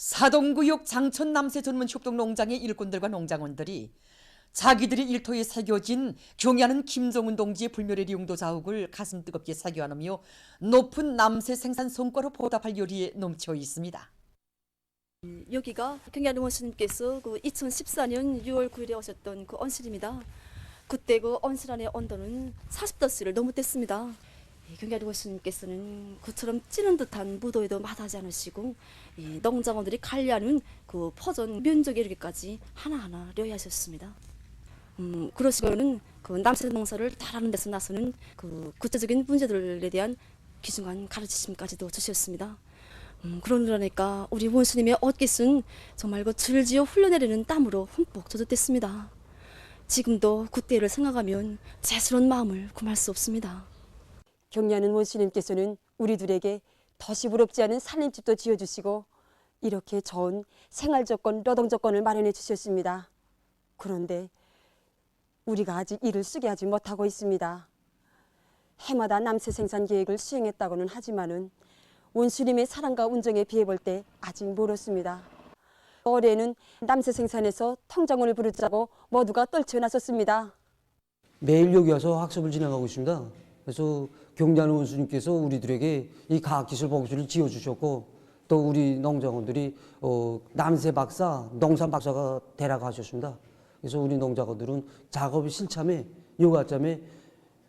사동구역 장천 남새 전문 협동 농장의 일꾼들과 농장원들이 자기들의 일터에 새겨진 경야는 김정은 동지의 불멸의 용도 자욱을 가슴 뜨겁게 새겨안으며 높은 남새 생산 성과로 보답할 요리에 넘쳐 있습니다. 여기가 경야는 원수님께서 2014년 6월 9일에 오셨던 그 온실입니다. 그때 그 온실 안의 온도는 40도씨를 넘었댔습니다. 경야는 원수님께서는 그처럼 찌는 듯한 무도에도 마다하지 않으시고 농장원들이 관리하는 그 포전 면적에 이르기까지 하나하나 려야하셨습니다. 그러시고는 그 남새 농사를 잘하는 데서 나서는 그 구체적인 문제들에 대한 귀중한 가르치심까지도 주셨습니다. 그러니까 우리 원수님의 옷깃은 정말 그 줄지어 흘러내리는 땀으로 흠뻑 젖었댔습니다. 지금도 그때를 생각하면 죄스러운 마음을 금할 수 없습니다. 경야는 원수님께서는 우리들에게 덫이 부럽지 않은 살림집도 지어주시고 이렇게 좋은 생활조건, 노동조건을 마련해 주셨습니다. 그런데 우리가 아직 이를 쓰게 하지 못하고 있습니다. 해마다 남새 생산 계획을 수행했다고는 하지만은 원수님의 사랑과 운정에 비해볼 때 아직 멀었습니다. 올해는 남새 생산에서 통장원을 부르자고 모두가 떨쳐나섰습니다. 매일 여기 와서 학습을 진행하고 있습니다. 그래서 경야는 원수님께서 우리들에게 이 과학기술 보급소를 지어주셨고 또 우리 농장원들이 남새 박사, 농산 박사가 되라고 하셨습니다. 그래서 우리 농작원들은 작업이 실참에 요가짬에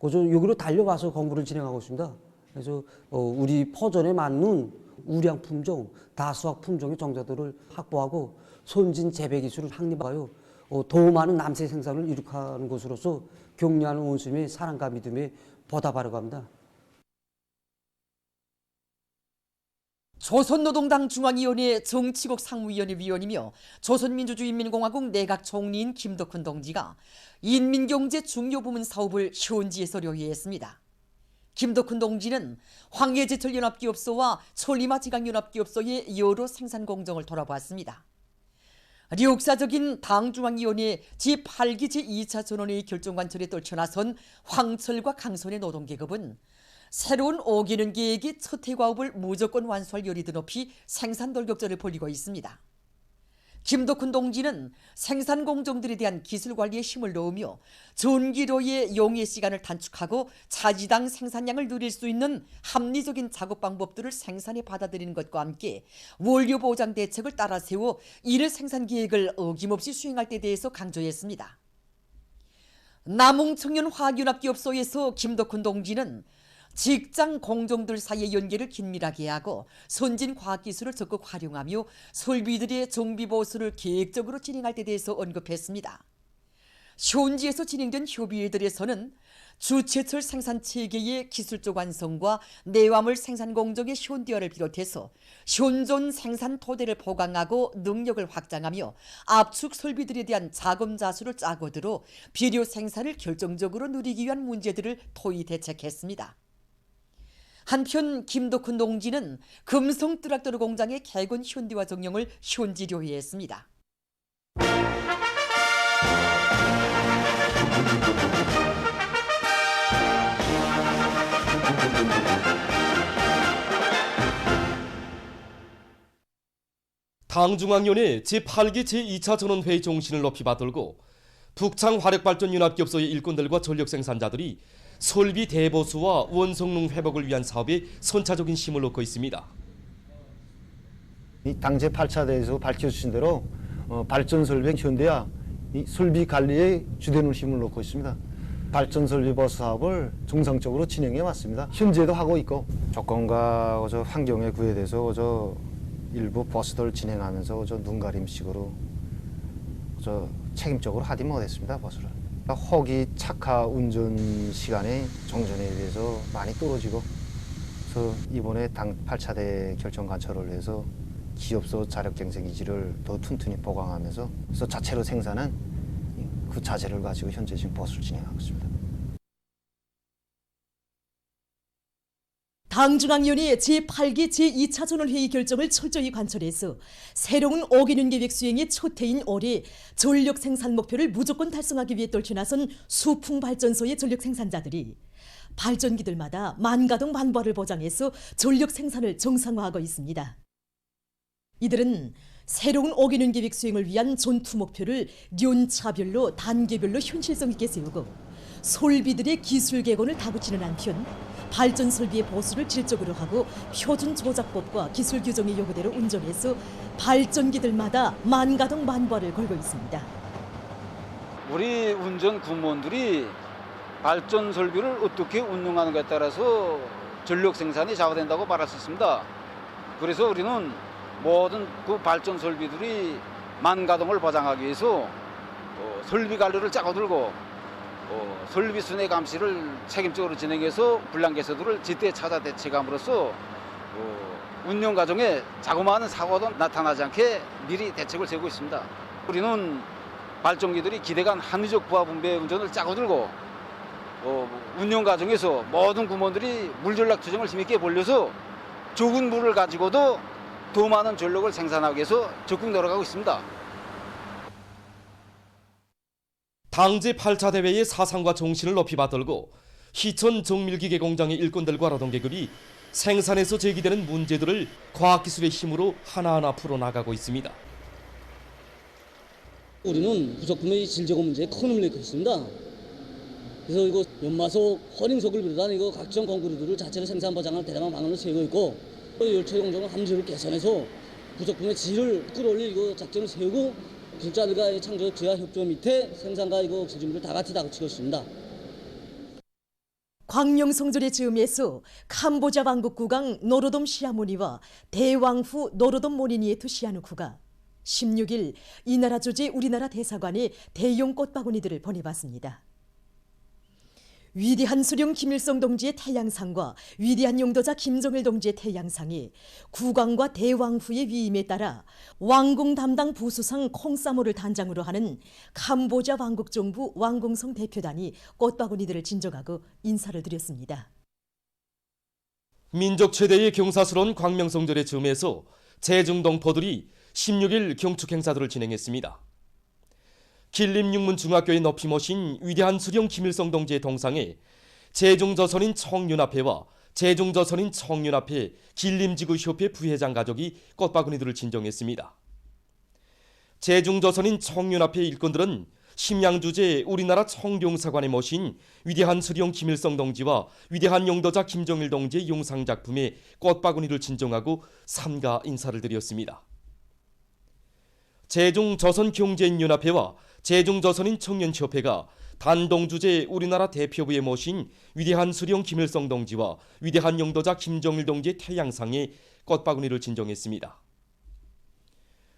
여기로 달려와서 공부를 진행하고 있습니다. 그래서 우리 포전에 맞는 우량 품종, 다수학 품종의 종자들을 확보하고 선진 재배 기술을 확립하여 더 많은 남새 생산을 이룩하는 것으로서 경야는 원수님의 사랑과 믿음에 보답하려고 합니다. 조선노동당 중앙위원회 정치국 상무위원회 위원이며 조선민주주의인민공화국 내각 총리인 김덕훈 동지가 인민경제 중요부문 사업을 현지에서 료해했습니다. 김덕훈 동지는 황해제철연합기업소와 천리마지강연합기업소의 여러 생산 공정을 돌아보았습니다. 역사적인 당중앙위원회 제8기 제2차 전원회의 결정 관철에 떨쳐나선 황철과 강선의 노동계급은 새로운 5개년 계획의 첫 해과업을 무조건 완수할 열이 드높이 생산 돌격전을 벌이고 있습니다. 김덕훈 동지는 생산 공정들에 대한 기술 관리에 힘을 넣으며 전기료의 용해 시간을 단축하고 차지당 생산량을 누릴 수 있는 합리적인 작업 방법들을 생산에 받아들이는 것과 함께 원료 보장 대책을 따라 세워 이를 생산 계획을 어김없이 수행할 때 대해서 강조했습니다. 남웅청년화학연합기업소에서 김덕훈 동지는 직장 공정들 사이의 연계를 긴밀하게 하고 선진 과학기술을 적극 활용하며 설비들의 정비 보수를 계획적으로 진행할 때 대해서 언급했습니다. 현지에서 진행된 협의회들에서는 주체철 생산 체계의 기술적 완성과 내화물 생산 공정의 현대화를 비롯해서 현존 생산 토대를 보강하고 능력을 확장하며 압축 설비들에 대한 자금 자수를 짜고 들어 비료 생산을 결정적으로 누리기 위한 문제들을 토의 대책했습니다. 한편 김덕훈 동지는 금성 트랙터 공장의 개건 현대화 정령을 현지 료해했습니다. 당중앙위원회 제8기 제2차 전원회의 정신을 높이 받들고 북창화력발전연합기업소의 일꾼들과 전력생산자들이 설비 대보수와 원성능 회복을 위한 사업에 선차적인 힘을 넣고 있습니다. 이 당 제8차 대회에서 밝혀주신 대로 발전설비 현대화, 이 설비 관리에 주된 힘을 놓고 있습니다. 발전설비 보수 사업을 정상적으로 진행해 왔습니다. 현재도 하고 있고 조건과 환경에 구애돼서 일부 보수를 진행하면서 눈가림식으로 책임적으로 하지 못했습니다. 보수를. 호기 착화 운전 시간의 정전에 의해서 많이 떨어지고 그래서 이번에 당 8차 대 결정 관철을 해서 기업소 자력갱생 기지를 더 튼튼히 보강하면서 그래서 자체로 생산한 그 자재를 가지고 현재 지금 보수를 진행하고 있습니다. 당중앙위원회 제8기 제2차 전원회의 결정을 철저히 관철해서 새로운 5개년 계획 수행의 첫 해인 올해 전력 생산 목표를 무조건 달성하기 위해 떨쳐나선 수풍발전소의 전력 생산자들이 발전기들마다 만가동 만부하를 보장해서 전력 생산을 정상화하고 있습니다. 이들은 새로운 어기능 계획 수행을 위한 전투 목표를 연차별로 단계별로 현실성 있게 세우고 솔비들의 기술 개선을 다그치는 한편 발전 설비의 보수를 질적으로 하고 표준 조작법과 기술 규정의 요구대로 운전해서 발전기들마다 만가동 만발을 걸고 있습니다. 우리 운전 구몬들이 발전 설비를 어떻게 운영하는가에 따라서 전력 생산이 좌우된다고 말할 수 있습니다. 그래서 우리는 모든 그 발전 설비들이 만가동을 보장하기 위해서 설비 관리를 짜고 들고 설비 순회 감시를 책임적으로 진행해서 불량 개소들을 제때 찾아 대책함으로써 운영 과정에 자그마한 사고도 나타나지 않게 미리 대책을 세우고 있습니다. 우리는 발전기들이 기대간 합리적 부하 분배 운전을 짜고 들고 운영 과정에서 모든 구몬들이 물 전략 투정을 힘있게 벌려서 적은 물을 가지고도 더 많은 전력을 생산하기 위해서 적극 노력하고 있습니다. 당제 8차 대회의 사상과 정신을 높이 받들고 희천 정밀기계 공장의 일꾼들과 노동계급이 생산에서 제기되는 문제들을 과학기술의 힘으로 하나하나 풀어나가고 있습니다. 우리는 부속품의 질 제거 문제에 큰 힘을 내고 있습니다. 그래서 이거 연마소, 허링석을 비롯한 이거 각종 공구류들을 자체로 생산 보장할 대담한 방안을 세우고 있고 또 열차 공정은 함질을 개선해서 부속품의 질을 끌어올릴 이거 작전을 세우고 기술자들과 창조적 제야 협조 밑에 생산과 이거 기준을 다 같이 다그치고 있습니다. 광명성절의 즈음에서 캄보자 왕국 국왕 노로돔 시아모니와 대왕후 노로돔 모니니에투 시아누쿠가 16일 이 나라 주재 우리나라 대사관에 대용 꽃바구니들을 보내봤습니다. 위대한 수령 김일성 동지의 태양상과 위대한 용도자 김정일 동지의 태양상이 국왕과 대왕후의 위임에 따라 왕궁 담당 부수상 콩사모를 단장으로 하는 캄보자 왕국정부 왕궁성 대표단이 꽃바구니들을 진정하고 인사를 드렸습니다. 민족 최대의 경사스러운 광명성절의 즈음에서 제중동포들이 16일 경축 행사들을 진행했습니다. 길림육문중학교에 높이 모신 위대한 수령 김일성 동지의 동상에 제중조선인 청윤합회와 제중조선인 청윤합회 길림지구협회 부회장 가족이 꽃바구니들을 진정했습니다. 제중조선인 청윤합회 일꾼들은 심양주재 우리나라 청룡사관에 모신 위대한 수령 김일성 동지와 위대한 용도자 김정일 동지의 용상작품에 꽃바구니를 진정하고 삼가 인사를 드렸습니다. 제중조선경제인연합회와 제중조선인 청년협회가 단동주재 우리나라 대표부에 모신 위대한 수령 김일성 동지와 위대한 용도자 김정일 동지의 태양상에 꽃바구니를 진정했습니다.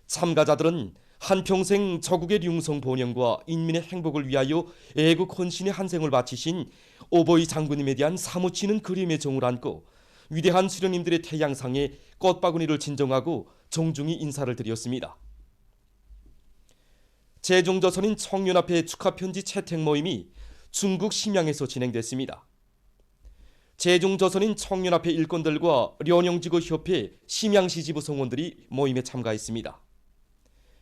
참가자들은 한평생 저국의 융성 번영과 인민의 행복을 위하여 애국 헌신의 한 생을 바치신 오보이 장군님에 대한 사무치는 그림의 정을 안고 위대한 수령님들의 태양상에 꽃바구니를 진정하고 정중히 인사를 드렸습니다. 제중조선인 청년합회 축하편지 채택 모임이 중국 심양에서 진행됐습니다. 제중조선인 청년합회 일꾼들과 련영지구협회 심양시 지부 성원들이 모임에 참가했습니다.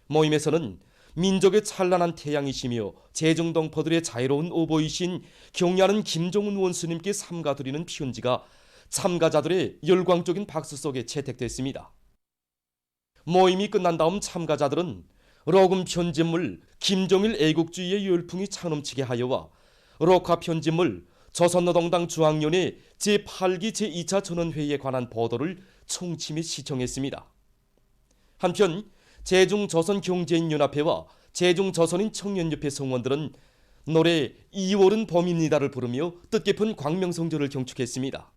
모임에서는 민족의 찬란한 태양이시며 제중동포들의 자유로운 오보이신 경야는 김종은 원수님께 삼가드리는 편지가 참가자들의 열광적인 박수 속에 채택됐습니다. 모임이 끝난 다음 참가자들은 록음 편집물 김정일 애국주의의 열풍이 차넘치게 하여와 록화 편집물 조선노동당 중앙위원회 제8기 제2차 전원회의에 관한 보도를 총침해 시청했습니다. 한편 제중조선경제인연합회와 제중조선인 청년협회 성원들은 노래 2월은 봄입니다를 부르며 뜻깊은 광명성절을 경축했습니다.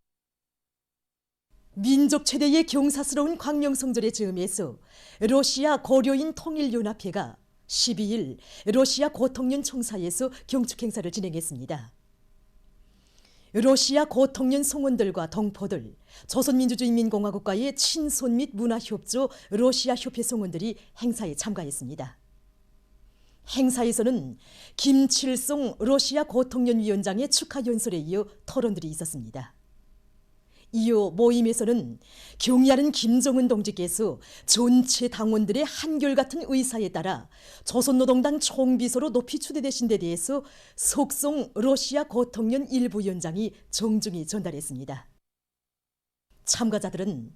민족 최대의 경사스러운 광명성절의 즈음에서 러시아 고려인 통일연합회가 12일 러시아 고통련 총사에서 경축 행사를 진행했습니다. 러시아 고통련 성원들과 동포들, 조선민주주의인민공화국과의 친손 및 문화협조 러시아 협회 성원들이 행사에 참가했습니다. 행사에서는 김칠송 러시아 고통련 위원장의 축하 연설에 이어 토론들이 있었습니다. 이후 모임에서는 경야는 김정은 동지께서 전체 당원들의 한결같은 의사에 따라 조선노동당 총비서로 높이 추대되신 데 대해서 속송 러시아 고통련 일부 위원장이 정중히 전달했습니다. 참가자들은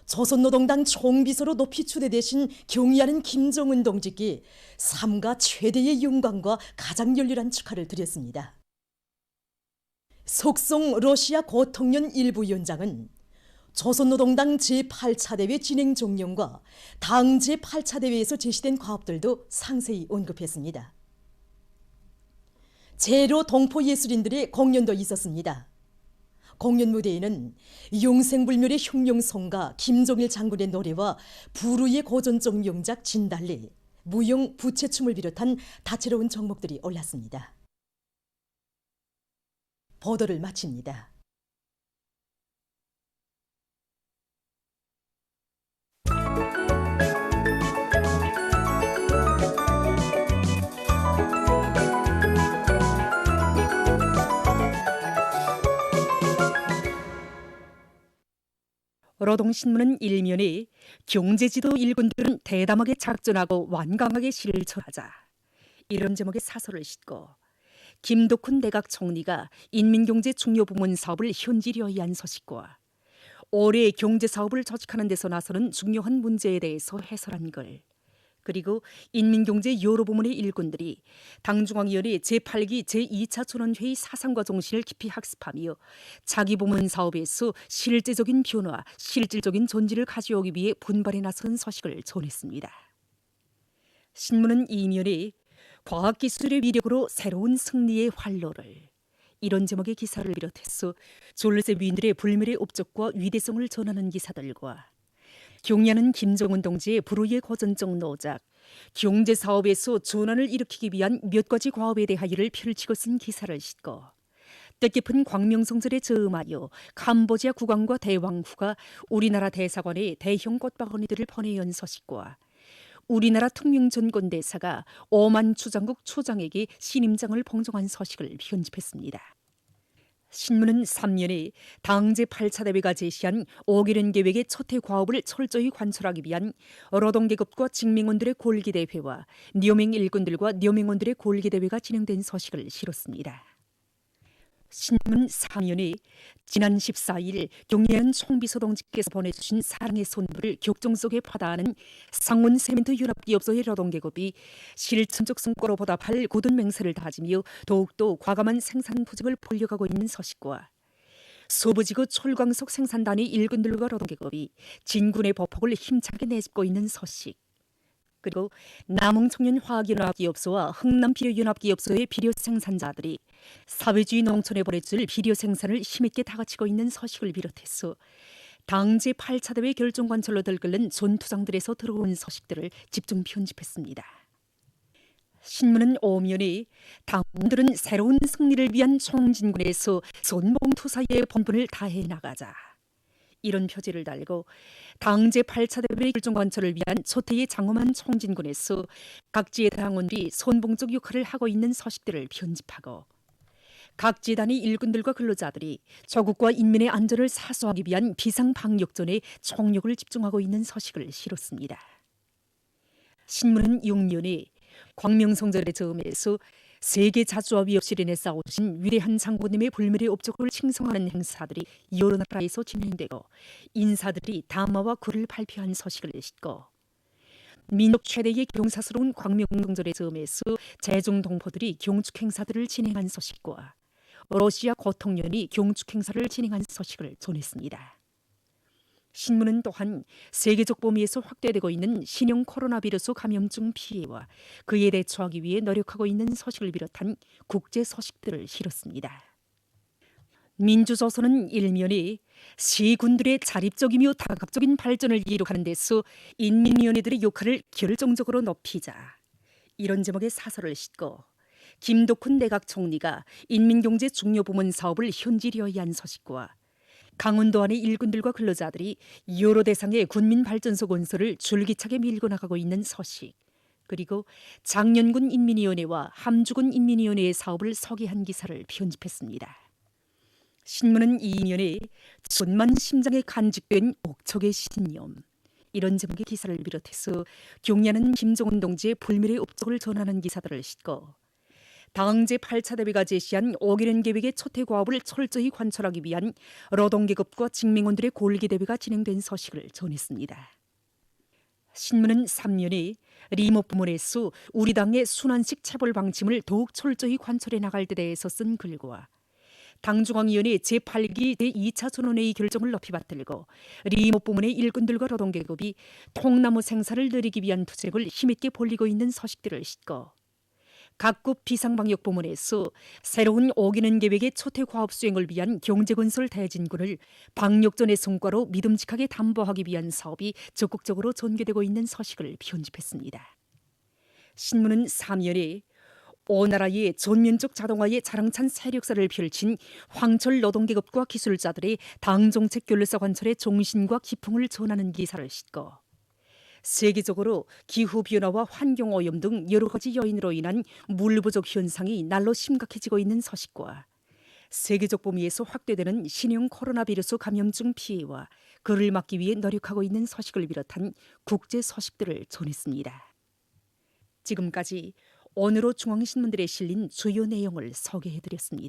조선노동당 총비서로 높이 추대되신 경의하는 김정은 동지께 삼가 최대의 영광과 가장 열렬한 축하를 드렸습니다. 속송 러시아 고통련 일부위원장은 조선노동당 제8차 대회 진행 종령과 당 제8차 대회에서 제시된 과업들도 상세히 언급했습니다. 제로 동포 예술인들의 공연도 있었습니다. 공연 무대에는 용생불멸의 흉룡송가 김종일 장군의 노래와 부르의 고전적 명작 진달래, 무용 부채춤을 비롯한 다채로운 종목들이 올랐습니다. 보도를 마칩니다. 노동신문은 일면에 경제지도 일군들은 대담하게 작전하고 완강하게 실천하자, 이런 제목의 사설을 싣고 김덕훈 내각 총리가 인민경제 중요부문 사업을 현지려이한 소식과 올해 경제사업을 조직하는 데서 나서는 중요한 문제에 대해서 해설한 글, 그리고 인민경제 여러 부문의 일꾼들이 당중앙위원회 제8기 제2차 전원회의 사상과 정신을 깊이 학습하며 자기 부문 사업에서 실제적인 변화, 실질적인 존재를 가져오기 위해 분발에 나선 소식을 전했습니다. 신문은 이면에 과학기술의 위력으로 새로운 승리의 활로를, 이런 제목의 기사를 비롯해서 졸세 위인들의 불멸의 업적과 위대성을 전하는 기사들과 경의하는 김정은 동지의 불후의 고전적 노작, 경제사업에서 전환을 일으키기 위한 몇 가지 과업에 대하여를 펼치고 쓴 기사를 싣고 뜻깊은 광명성절에 저음하여 캄보디아 국왕과 대왕후가 우리나라 대사관에 대형 꽃바구니들을 보내온 소식과 우리나라 특명전권대사가 오만 추장국 초장에게 신임장을 봉정한 소식을 편집했습니다. 신문은 3년에 당 제8차 대회가 제시한 5개년 계획의 첫해 과업을 철저히 관철하기 위한 노동계급과 직맹원들의 골기대회와 녀맹 일꾼들과 녀맹원들의 골기대회가 진행된 소식을 실었습니다. 신문 4년에 지난 14일 경의하는 총비서 동지께서 보내주신 사랑의 손부를 격정 속에 파다하는 상원 세멘트 융합기업소의 노동계급이 실천적 성과로 보답할 굳은 맹세를 다지며 더욱더 과감한 생산 부집을 벌려가고 있는 소식과 소부지구 철광석 생산단의 일꾼들과 노동계급이 진군의 보폭을 힘차게 내짚고 있는 소식, 그리고 남흥청년화학연합기업소와 흥남비료연합기업소의 비료 생산자들이 사회주의 농촌에 보내줄 비료 생산을 힘있게 다그치고 있는 소식을 비롯해서 당 제8차 대회 결정 관철로 들끓는 전투장들에서 들어온 소식들을 집중 편집했습니다. 신문은 오면에 당들은 새로운 승리를 위한 총진군에서 손봉투사의 본분을 다해 나가자, 이런 표지를 달고 당 제8차 대회 결정 관철을 위한 초태의 장엄한 총진군에서 각지의 당원들이 손봉적 역할을 하고 있는 소식들을 편집하고 각 지단의 일꾼들과 근로자들이 조국과 인민의 안전을 사수하기 위한 비상방역전에 총력을 집중하고 있는 소식을 실었습니다. 신문은 6년에 광명성절의 저음에서 세계 자주와 위협 실현에 싸우신 위대한 장군님의 불멸의 업적을 칭송하는 행사들이 여러 나라에서 진행되고 인사들이 담화와 글을 발표한 소식을 싣고 민족 최대의 경사스러운 광명성절의 저음에서 재종 동포들이 경축 행사들을 진행한 소식과 러시아 고통련이 경축 행사를 진행한 소식을 전했습니다. 신문은 또한 세계적 범위에서 확대되고 있는 신형 코로나 바이러스 감염증 피해와 그에 대처하기 위해 노력하고 있는 소식을 비롯한 국제 소식들을 실었습니다. 민주조선은 일면에 시군들의 자립적이며 다각적인 발전을 이룩하는 데서 인민위원회들의 역할을 결정적으로 높이자, 이런 제목의 사설을 싣고 김덕훈 내각 총리가 인민경제 중요부문 사업을 현지려이한 소식과 강원도 안의 일꾼들과 근로자들이 여러 대상의 군민발전소 건설을 줄기차게 밀고 나가고 있는 소식, 그리고 장년군 인민위원회와 함주군 인민위원회의 사업을 소개한 기사를 편집했습니다. 신문은 이면에 천만 심장에 간직된 옥척의 신념, 이런 제목의 기사를 비롯해서 경의하는 김정은 동지의 불멸의 업적을 전하는 기사들을 싣고 당 제8차 대회가 제시한 5개년 계획의 초태 과업을 철저히 관철하기 위한 노동계급과 직맹원들의 골기 대회가 진행된 소식을 전했습니다. 신문은 3년에 리모 부문에서 우리 당의 순환식 체벌 방침을 더욱 철저히 관철해 나갈 데 대해서 쓴 글과 당중앙위원회 제8기 제2차 전원회의 결정을 높이 받들고 리모 부문의 일꾼들과 노동계급이 통나무 생산을 늘리기 위한 투쟁을 힘있게 벌이고 있는 소식들을 싣고 각급 비상방역 부문에서 새로운 5개년 계획의 초태 과업 수행을 위한 경제건설 대진군을 방역전의 성과로 믿음직하게 담보하기 위한 사업이 적극적으로 전개되고 있는 소식을 편집했습니다. 신문은 3년에 오나라의 전면적 자동화의 자랑찬 세력사를 펼친 황철 노동계급과 기술자들의 당정책 결례사 관철의 정신과 기풍을 전하는 기사를 싣고 세계적으로 기후변화와 환경오염 등 여러 가지 요인으로 인한 물 부족 현상이 날로 심각해지고 있는 소식과 세계적 범위에서 확대되는 신형 코로나 바이러스 감염증 피해와 그를 막기 위해 노력하고 있는 소식을 비롯한 국제 소식들을 전했습니다. 지금까지 오늘호 중앙신문들에 실린 주요 내용을 소개해드렸습니다.